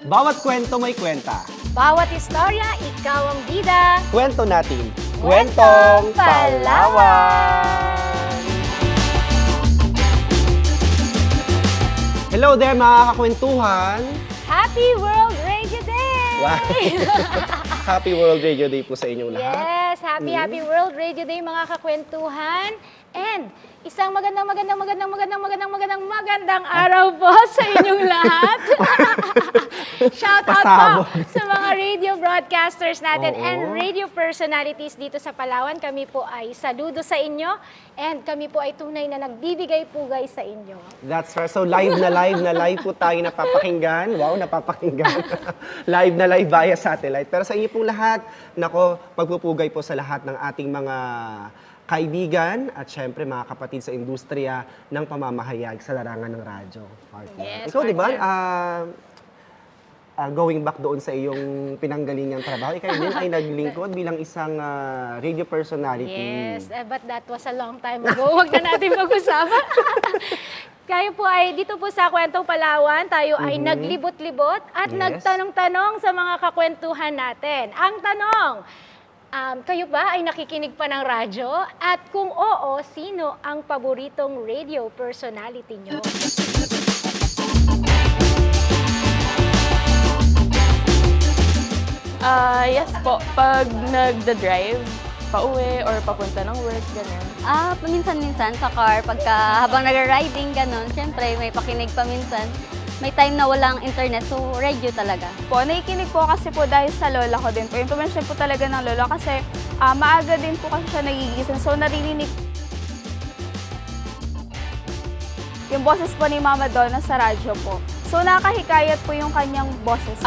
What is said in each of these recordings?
Bawat kwento may kwenta. Bawat istorya, ikaw ang bida. Kwento natin. Kwentong Palawan! Hello there mga kakwentuhan. Happy World Radio Day! Wow. Happy World Radio Day po sa inyong lahat. Yes, happy World Radio Day mga kakwentuhan. And isang magandang araw po sa inyong lahat. Shout out po sa mga radio broadcasters natin and radio personalities dito sa Palawan. Kami po ay saludo sa inyo and kami po ay tunay na nagbibigay pugay sa inyo. That's right. So live po tayo napapakinggan. Wow, napapakinggan. live via satellite. Pero sa inyo pong lahat, nako, pagpupugay po sa lahat ng ating mga kaibigan at syempre mga kapatid sa industriya ng pamamahayag sa larangan ng radyo. Partner. Yes, Ikaw, di ba, partner. going back doon sa iyong pinanggalingang trabaho, ikaw din ay naglingkod bilang isang radio personality. Yes, but that was a long time ago. Huwag na natin mag-usapan. Kayo po ay, dito po sa Kwentong Palawan, tayo ay naglibot-libot at nagtanong-tanong sa mga kakwentuhan natin. Ang tanong, kayo ba ay nakikinig pa ng radyo? At kung oo, sino ang paboritong radio personality nyo? Yes po. Pag nagda-drive, pauwi or papunta ng work, ganun. Paminsan-minsan sa car, habang nag-riding, ganun, syempre may pakinig paminsan. May time na walang internet, so radio talaga. Po, nakikinig po kasi po dahil sa lola ko din po. Information po talaga ng lola kasi maaga din po kasi siya nagigising. So naririnig yung boses po ni Mama Donna sa radyo po. So nakakahikayat po yung kanyang boses.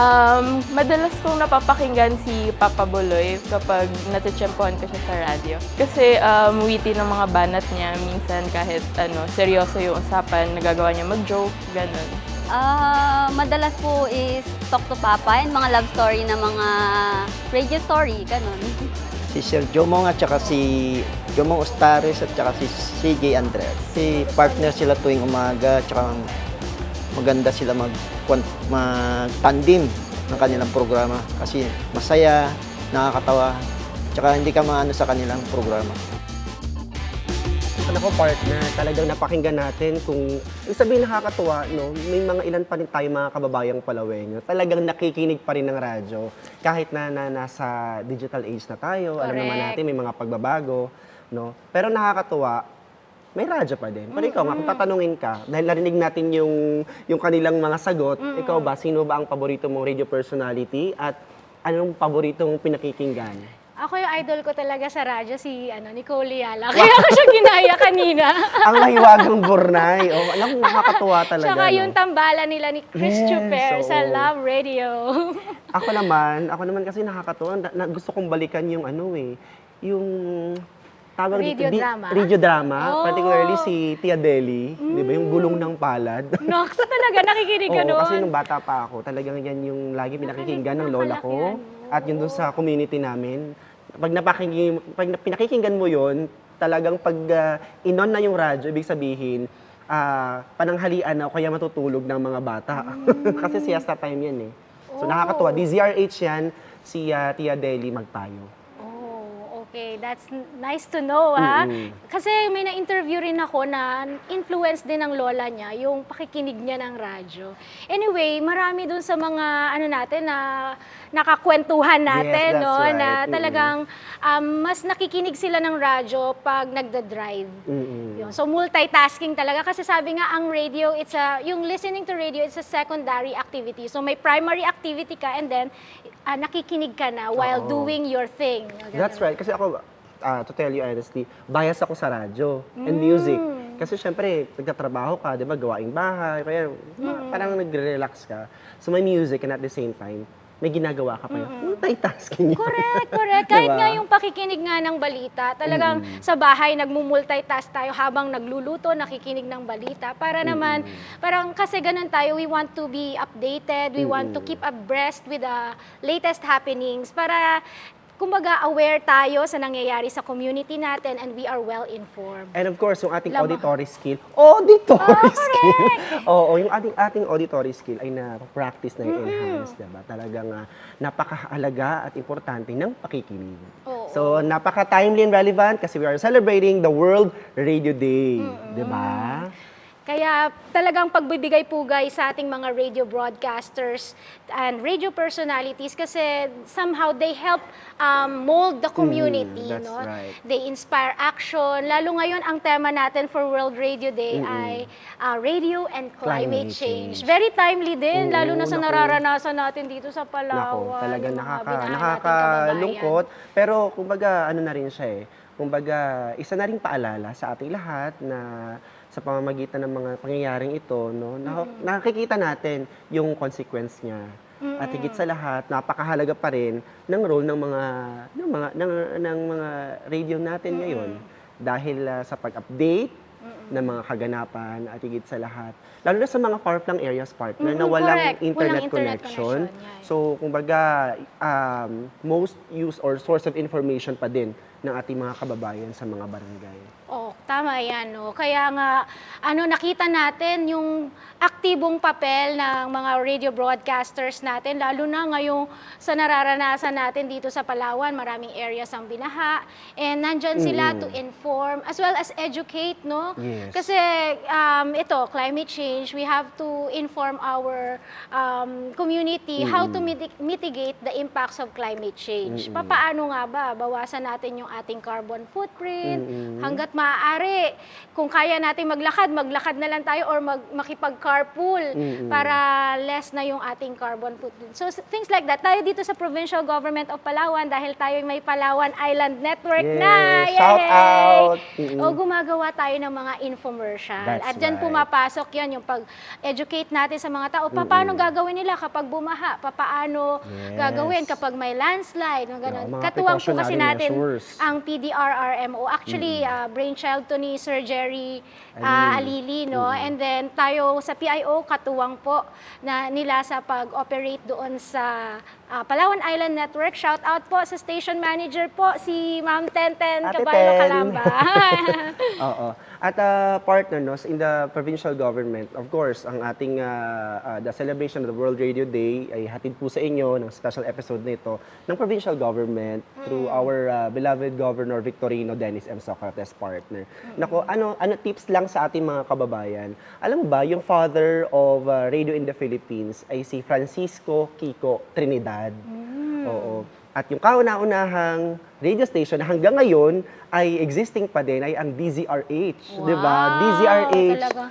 Madalas kong napapakinggan si Papa Boloy kapag natitsyempohan ko siya sa radyo. Kasi witty ng mga banat niya. Minsan kahit seryoso yung usapan, nagagawa niya mag-joke, ganun. Madalas po is Talk to Papa and mga love story na mga radio story, ganun. Si Sir Jomong at saka si Jomong Ostares at saka si CJ Andres. Si partner sila tuwing umaga at saka maganda sila mag-tandem ng kanilang programa kasi masaya, nakakatawa, at saka hindi ka maano sa kanilang programa. Ako partner, talagang napakinggan natin kung sabihin nakakatuwa, no? May mga ilan pa rin tayo mga kababayang Palawenyo. Talagang nakikinig pa rin ng radyo kahit na nasa digital age na tayo. Alam naman natin may mga pagbabago, no? Pero nakakatuwa, may radyo pa din. Pero ikaw, kung tatanungin ka, dahil narinig natin yung kanilang mga sagot, ikaw ba, sino ba ang paborito mong radio personality at anong paborito mong pinakikinggan? Ako yung idol ko talaga sa radyo, si Nicole Yala. Kaya ako siya ginaya kanina. Ang mahiwagang Burnay. Nakakatuwa talaga. Tsaka yung tambalan nila ni Chris Chuper sa oo. Love Radio. Ako naman kasi nakakatuwa. Gusto kong balikan yung yung tawag Radio dito, drama? Radio drama, Oh. particularly si Tia Deli, di ba, yung Gulong ng Palad. Nox, talaga nakikinig ka Oo, doon. kasi nung bata pa ako, talagang yan yung lagi pinakikinggan ng lola ko at yun doon sa community namin. Pag pinakikinggan mo yun, talagang pag inon na yung radyo, ibig sabihin, pananghalian na o kaya matutulog ng mga bata. Kasi siesta time yan eh. So nakakatuwa. DZRH yan, si Tia Deli Magpayo. Okay, that's nice to know, ha? Kasi may na-interview rin ako na influence din ng lola niya, yung pakikinig niya ng radyo. Anyway, marami dun sa mga, natin, na nakakwentuhan natin, Yes, that's no? right. Na talagang mas nakikinig sila ng radyo pag nagda-drive. Yun. So, multitasking talaga. Kasi sabi nga, ang radio, yung listening to radio, it's a secondary activity. So, may primary activity ka and then, nakikinig ka na while doing your thing. That's right. Kasi ako, to tell you honestly, bias ako sa radyo and music. Kasi syempre, nagtatrabaho ka, di ba, gawaing bahay, kaya parang nagre-relax ka. So may music and at the same time, may ginagawa ka pa yung multitasking yun. Correct. Kahit Diba? nga yung pakikinig nga ng balita, talagang sa bahay nagmumultitask tayo habang nagluluto, nakikinig ng balita. Para naman, parang kasi ganun tayo, we want to be updated, we want to keep abreast with the latest happenings para kumbaga aware tayo sa nangyayari sa community natin and we are well informed. And of course, yung ating Lamang. auditory skill. Auditory Oh, skill! Oo, yung ating auditory skill ay na-practice na enhance, diba? Talagang napakahalaga at importante ng pakikinig. Oo. So, napaka-timely and relevant kasi we are celebrating the World Radio Day, diba? Kaya talagang pagbibigay pugay sa ating mga radio broadcasters and radio personalities kasi somehow they help mold the community. that's No? right. They inspire action. Lalo ngayon, ang tema natin for World Radio Day ay radio and climate Climate change. change. Very timely din, Oo, lalo na sa naku. nararanasan natin dito sa Palawan. Nako, talagang yung mga binahan nating nakakalungkot. kababayan. Pero kumbaga, ano na rin siya eh. Kumbaga, isa na rin paalala sa ating lahat na sa pamamagitan ng mga pangyayaring ito, no, nakikita natin yung consequence niya. At higit sa lahat, napakahalaga pa rin ng role ng mga radio natin ngayon dahil sa pag-update ng mga kaganapan at higit sa lahat. Lalo na sa mga far-flung areas partner na walang Correct. internet Walang internet connection. connection, yeah. So, kumbaga, most used or source of information pa din ng ating mga kababayan sa mga barangay. Oh, tama yan, no? Kaya nga, nakita natin yung aktibong papel ng mga radio broadcasters natin, lalo na ngayong sa nararanasan natin dito sa Palawan, maraming areas ang binaha, and nandyan sila to inform as well as educate, no? Yes. Kasi ito, climate change, we have to inform our community how to mitigate the impacts of climate change. Papaano nga ba? Bawasan natin yung ating carbon footprint, hanggat maaari. Kung kaya natin maglakad na lang tayo or makipag-carpool para less na yung ating carbon footprint. So things like that. Tayo dito sa Provincial Government of Palawan, dahil tayo may Palawan Island Network na. Yes! Shout Yay! out! O gumagawa tayo ng mga infomercial. That's At dyan right. pumapasok yan, yung pag-educate natin sa mga tao. Paano gagawin nila kapag bumaha? Paano Yes. gagawin kapag may landslide? Ganun. Yeah, mga Katuwang po kasi precautionary natin measures. ang PDRRMO. Actually, brainchild to ni Sir Jerry Alili, no? And then tayo sa PIO, katuwang po na nila sa pag-operate doon sa Palawan Island Network. Shout out po sa station manager po, si Ma'am Tenten Ate Caballo Ten. Calamba. Oo. At partner, no, in the provincial government, of course, ang ating the celebration of the World Radio Day ay hatid po sa inyo ng special episode nito ng provincial government through our beloved Governor Victorino Dennis M. Socrates, partner. Nako, ano tips lang sa ating mga kababayan. Alam mo ba, yung father of radio in the Philippines ay si Francisco Kiko Trinidad. Oo. At yung kauna-unahang radio station na hanggang ngayon ay existing pa din ay ang DZRH, Wow, 'di ba? DZRH talaga.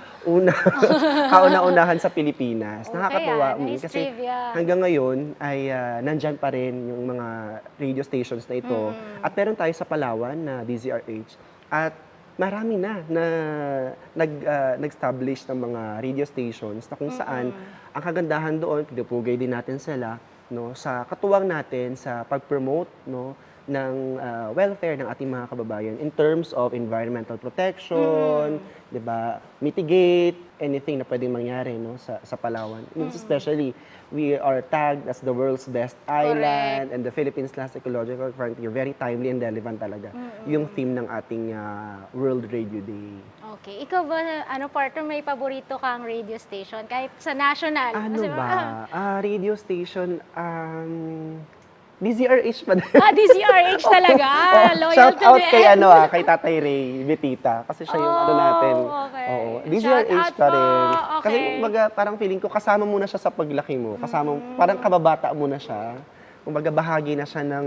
kauna-unahan sa Pilipinas. Okay, Nakakatuwa nice kasi trivia. hanggang ngayon ay nandyan pa rin yung mga radio stations na ito. At meron tayo sa Palawan na DZRH at marami na nag-establish ng mga radio stations na kung saan ang kagandahan doon, pinupugay din natin sila, no, sa katuwang natin sa pag-promote, no, ng welfare ng ating mga kababayan in terms of environmental protection, 'di ba? Mitigate anything na pwedeng mangyari, no, sa Palawan. Most especially, we are tagged as the world's best island and the Philippines last ecological frontier. Very timely and relevant talaga yung theme ng ating World Radio Day. Okay. Ikaw ba, partner, may paborito kang radio station? Kahit sa national? Ano Kasi ba? Radio station, DZRH pa din. DZRH talaga. Loyal Shout to out the kay end. kay Tatay Ray Betita kasi siya yung ano Oh, natin. okay. Oo, Shout DZRH out pa po. rin. Kasi Okay. kumbaga parang feeling ko kasama mo na siya sa paglaki mo. Kasama parang kababata mo na siya. Kumbaga bahagi na siya ng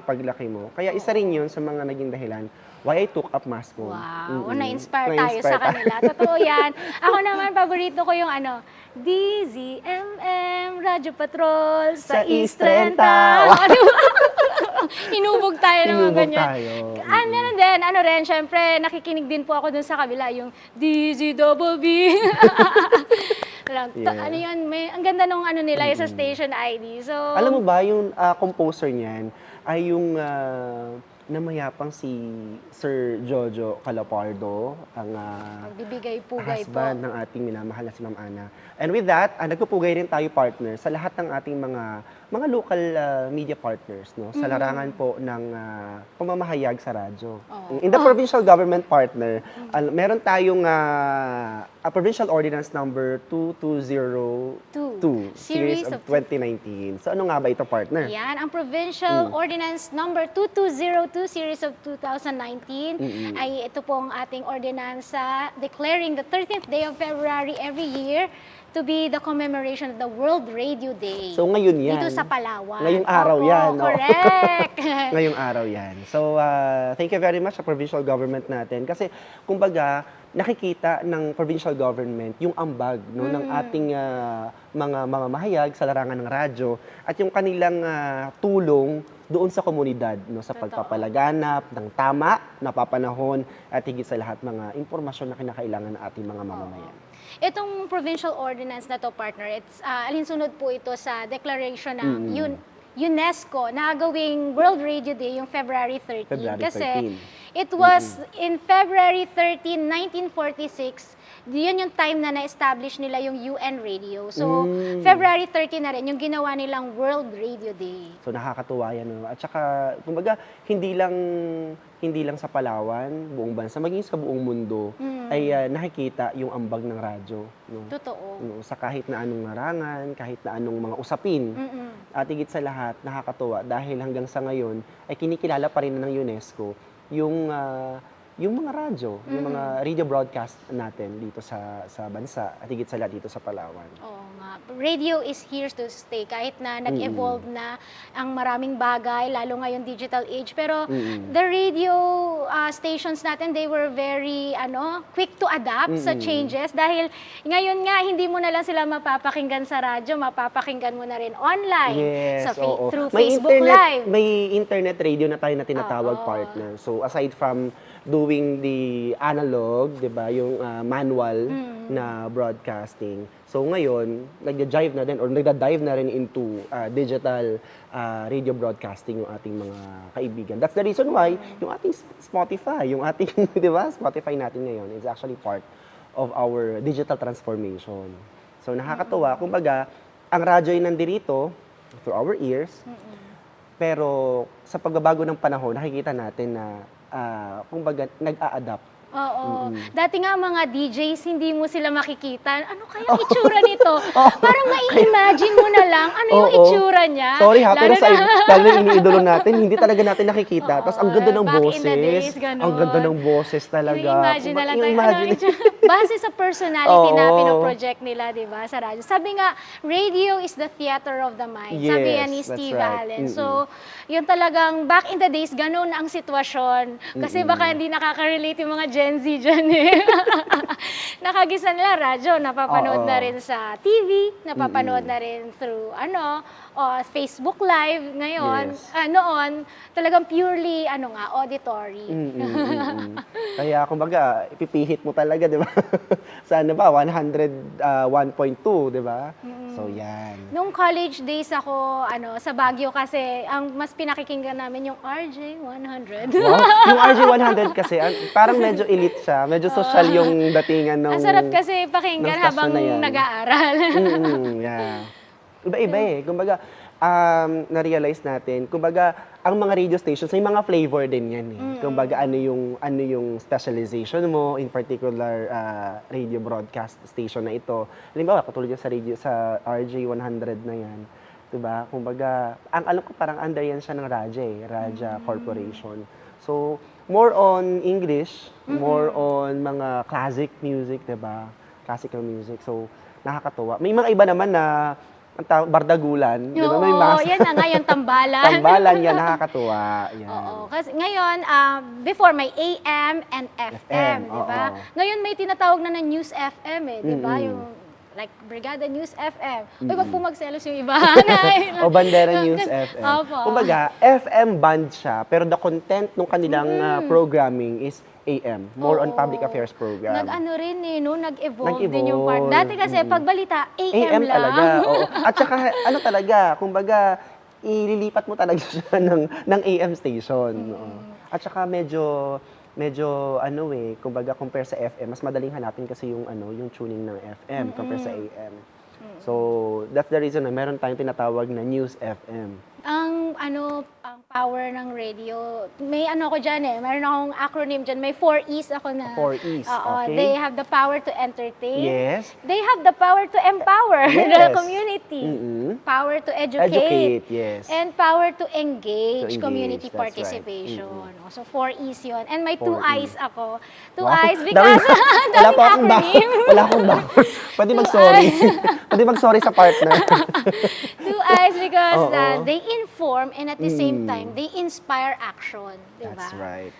paglaki mo. Kaya isa rin 'yun sa mga naging dahilan why I took up mass comm. Wow, na-inspire tayo sa kanila. Totoo yan. Ako naman, paborito ko yung DZMM, Radyo Patrol sa Sa East East 30. Trenta. Oh, di ba? Hinubog tayo ng mga Hinubog ganyan. tayo. Meron din, rin, syempre, nakikinig din po ako dun sa kabila, yung DZBB. Ano yun, ang ganda nung nila, yung sa station ID. So, Alam mo ba yung composer niyan ay yung na mayapang si Sir Jojo Calapardo, ang Bibigay pugay po. husband ng ating minamahal na si Ma'am Ana. And with that, nagpupugay rin tayo partner sa lahat ng ating mga local media partners, no? Sa larangan po ng pamamahayag sa radyo. In the provincial government partner, meron tayong a provincial ordinance number 2202 series of 2019. So ano nga ba ito, partner? Yan, ang Provincial Ordinance number 2202 series of 2019 ay ito pong ating ordinansa declaring the 13th day of February every year to be the commemoration of the World Radio Day. So ngayon yan. Dito sa Palawan. Ngayong araw Oo, yan. No? Correct. Ngayong araw yan. So, thank you very much sa provincial government natin. Kasi, kumbaga, nakikita ng provincial government yung ambag no, ng ating mga mamamahayag sa larangan ng radyo at yung kanilang tulong doon sa komunidad no, sa pagpapalaganap ng tama na papanahon at higit sa lahat mga impormasyon na kinakailangan ng ating mga mamamayan. Itong provincial ordinance na to, partner, it's alinsunod po ito sa declaration ng UNESCO na gawing World Radio Day yung February 13. February Kasi 13. it was in February 13, 1946, yun yung time na na-establish nila yung UN Radio. So, February 13 na rin yung ginawa nilang World Radio Day. So nakakatuwa yan. No? At saka, kumbaga, hindi lang sa Palawan, buong bansa, maging sa buong mundo, ay nakikita yung ambag ng radyo. No? Totoo. No? Sa kahit na anong larangan, kahit na anong mga usapin. At higit sa lahat, nakakatuwa dahil hanggang sa ngayon, ay kinikilala pa rin ng UNESCO yung mga radyo, yung mga radio broadcast natin dito sa bansa at higit sa lahat dito sa Palawan. Oo nga. Radio is here to stay kahit na nag-evolve na ang maraming bagay, lalo ngayon digital age. Pero the radio stations natin, they were very quick to adapt sa changes dahil ngayon nga hindi mo na lang sila mapapakinggan sa radyo, mapapakinggan mo na rin online Yes, oo. through May Facebook internet, Live. May internet radio na tayo na tinatawag Oo. partner. So aside from doing the analog, 'di ba, yung manual na broadcasting. So ngayon, nagda-dive na din or nagda-dive na rin into digital radio broadcasting yung ating mga kaibigan. That's the reason why yung ating Spotify, yung ating 'di ba, Spotify natin ngayon is actually part of our digital transformation. So nakakatuwa, kumbaga, ang radyo ay nandirito through our ears. Pero sa pagbabago ng panahon, nakikita natin na kumbaga nag-a-adapt. Oo. Dati nga mga DJs, hindi mo sila makikita. Ano kaya ang itsura nito? Parang mai-imagine mo na lang ano yung Oo. itsura niya. Sorry ha, pero Lalo lalo na iniidolo natin, hindi talaga natin nakikita. Tapos ang ganda ng back in the boses. days, ganun. Ang ganda ng boses talaga. I-imagine na lang tayo. I-imagine. Base sa personality na Oo. pinoproject nila, di ba, sa radyo. Sabi nga, radio is the theater of the mind. Sabi yan ni Yes, that's Steve right. Allen. So, yun talagang back in the days, ganun ang sitwasyon. Kasi baka hindi nakaka-relate yung mga Gen Z dyan eh. Nakagisa nila radyo, napapanood Oo. na rin sa TV, napapanood na rin through Facebook Live ngayon. Yes. Noon, talagang purely auditory. Kaya kumbaga, ipipihit mo talaga, di ba? Sana ba? 101.2, di ba? So yan. Nung college days ako, sa Baguio kasi, ang mas pinakikinggan namin yung RJ 100. Wow. Yung RJ100 kasi, parang medyo elite siya. Medyo social yung datingan ng Ang sarap kasi pakinggan ng stasyon habang na yan. nag-aaral. Yeah. Iba-iba eh. Kumbaga, na-realize natin, kumbaga, ang mga radio stations, may mga flavor din yan eh. Kumbaga, ano yung specialization mo, in particular, radio broadcast station na ito. Halimbawa, katulad yan sa RJ100 na yan. Diba? Kumbaga, ang alam ko parang under yan siya ng Raja eh, Raja Corporation. So, more on English, more on mga classic music, diba? Classical music. So, nakakatuwa. May mga iba naman na bardagulan. Diba? May Oo, mga yan na nga yung tambalan. tambalan yan, nakakatuwa. Yan. Oo, kasi ngayon, before may AM and FM, di ba? oo. Ngayon may tinatawag na News FM eh, di ba? Yung like Brigada News FM. Uy, wag po magselos yung iba. O Bandera News FM. Opo. Kumbaga, FM band siya, pero the content ng kanilang programming is AM, more on Oo. public affairs program. Nag-ano rin eh, no? Nag-evolve din yung part. Nag-evolve. Dati kasi pagbalita, AM AM lang. talaga, oo. At saka, talaga, kumbaga, ililipat mo talaga siya ng AM station. Oo. At saka medyo kumbaga compare sa FM, mas madaling hanapin kasi yung tuning ng FM compare sa AM. So, that's the reason na meron tayong tinatawag na News FM. Ang power ng radio, may ako dyan meron akong acronym dyan, may 4 E's ako na. 4 E's, Oo, okay. they have the power to entertain. Yes. They have the power to empower the Yes. community. Mm-mm. Power to educate. Educate, yes. And power to engage, To engage, community that's right. participation. So, 4 E's yun. And may 2 4 I's E's. ako. 2 Wow. I's because Wala daming pa akong acronym. Wala akong Pwede mag-sorry. Pwede mag-sorry sa partner. 2 I's because Oo. they inform and at the same time, they inspire action. Diba? That's right.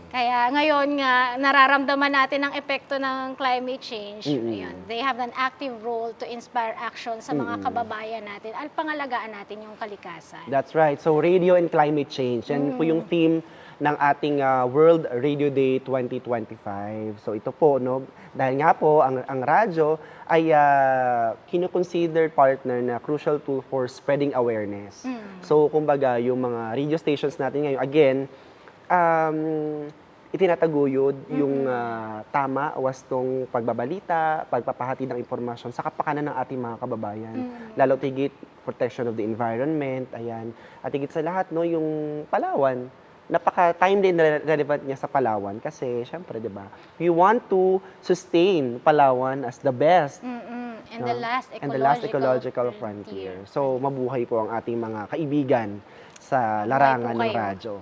Kaya ngayon nga, nararamdaman natin ang epekto ng climate change. Ayun, they have an active role to inspire action sa mga kababayan natin at pangalagaan natin yung kalikasan. That's right. So, radio and climate change. Yan po yung theme ng ating World Radio Day 2025. So, ito po, dahil nga po, ang radyo ay kino-consider partner na crucial tool for spreading awareness. So, kumbaga, yung mga radio stations natin ngayon, again, itinataguyod yung tama, wastong pagbabalita, pagpapahati ng impormasyon sa kapakanan ng ating mga kababayan. Lalo tigit, protection of the environment, ayan. At higit sa lahat, yung Palawan, napaka-timely and relevant niya sa Palawan kasi, syempre, di ba, we want to sustain Palawan as the best And the last and the last ecological frontier. So, mabuhay po ang ating mga kaibigan sa larangan ng kayo. radyo.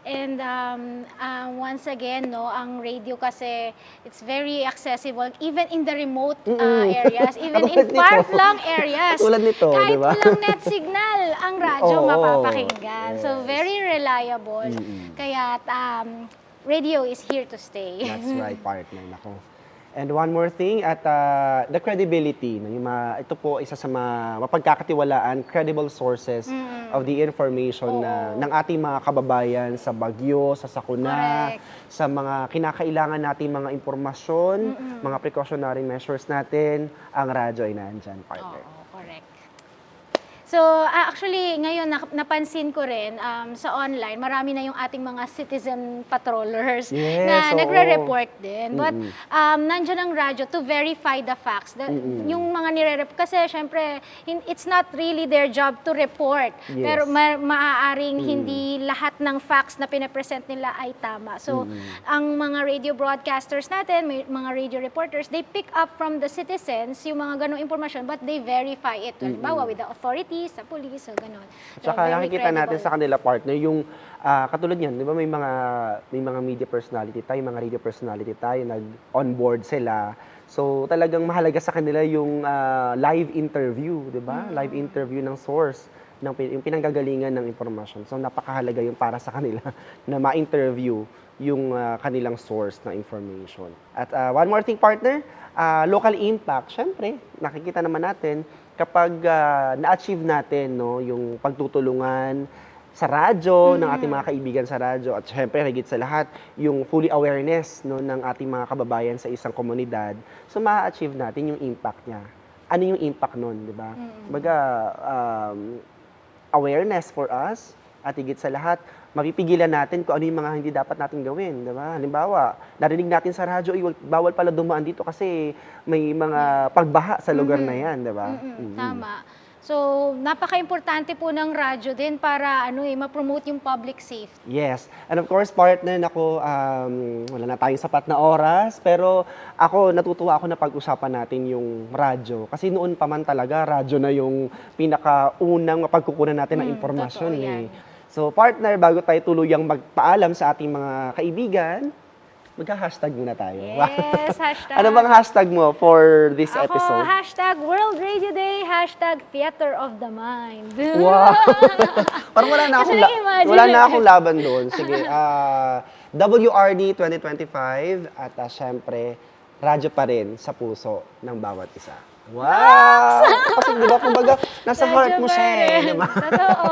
And once again, ang radio kasi, it's very accessible even in the remote areas, even in Katulad nito. far-flung areas. Tulad nito, Kahit di ba? walang net signal, ang radyo Oo, mapapakinggan. So, yes. very reliable. Kaya radio is here to stay. That's right, partner. Nako. And one more thing, at the credibility. Ito po isa sa mapagkakatiwalaan, credible sources of the information ng ating mga kababayan sa bagyo, sa sakuna, Correct. sa mga kinakailangan nating mga impormasyon, mga precautionary measures natin, ang radyo ay nandyan, partner. Oo, correct. So, actually, ngayon napansin ko rin sa online, marami na yung ating mga citizen patrollers Yes, na oo. nagre-report din. But nandyan ang radyo to verify the facts. Yung mga nire-report, kasi syempre, it's not really their job to report. Yes. Pero maaaring hindi lahat ng facts na pinapresent nila ay tama. So, ang mga radio broadcasters natin, may mga radio reporters, they pick up from the citizens yung mga ganong informasyon, but they verify it. Halimbawa, with the authorities, sa police, so gano'n. So, Tsaka very nakikita natin credible. sa kanila, partner, yung katulad niyan, di ba may mga media personality tayo, mga radio personality tayo, nag-on board sila. So talagang mahalaga sa kanila yung live interview, di ba? Live interview ng source, yung pinanggagalingan ng impormasyon. So napakahalaga yung para sa kanila na ma-interview yung kanilang source ng information. At one more thing, partner, local impact. Syempre, nakikita naman natin kapag na-achieve natin yung pagtutulungan sa radyo, ng ating mga kaibigan sa radyo, at syempre, higit sa lahat, yung fully awareness ng ating mga kababayan sa isang komunidad, so ma-achieve natin yung impact niya. Ano yung impact nun, di ba? Baga, awareness for us, at higit sa lahat, mapipigilan natin kung ano yung mga hindi dapat natin gawin, di ba? Halimbawa, narinig natin sa radyo, bawal pala dumaan dito kasi may mga pagbaha sa lugar na yan, di ba? Tama. So, napaka-importante po ng radyo din para ma-promote yung public safety. Yes. And of course, partner, wala na tayong sapat na oras, pero natutuwa ako na pag-usapan natin yung radyo. Kasi noon pa man talaga, radyo na yung pinakaunang mapagkukunan natin ng impormasyon. totoo yan. So, partner, bago tayo tuluyang magpaalam sa ating mga kaibigan, magka-hashtag muna tayo. Yes, hashtag. Ano bang hashtag mo for this Ako, episode? hashtag World Radio Day, hashtag Theater of the Mind. Wow! Parang wala na Kasi akong, nag-imagine wala na eh. akong laban doon. Sige, WRD 2025 at syempre, radyo pa rin sa puso ng bawat isa. Wow! Kasi di ba, kumbaga, nasa heart mo siya eh, di ba? Totoo.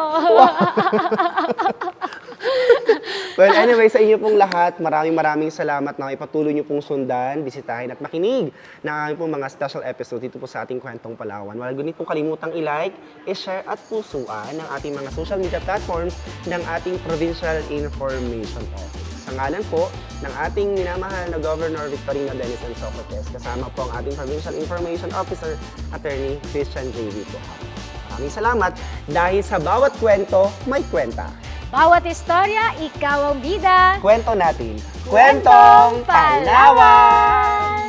Well, anyway, sa inyo pong lahat, maraming salamat na ipatuloy niyo pong sundan, bisitahin at makinig ng aming pong mga special episode dito po sa ating Kwentong Palawan. Wala ganit pong kalimutang i-like, i-share at pusuan ng ating mga social media platforms ng ating Provincial Information Office. Sa ngalan po ng ating minamahal na Governor Victorino Denison Socrates, kasama po ang ating Provincial Information Officer, Attorney Christian J.V. Puhaw. Maraming salamat dahil sa bawat kwento, may kwenta. Bawat istorya, ikaw ang bida. Kwento natin. Kwentong Palawan!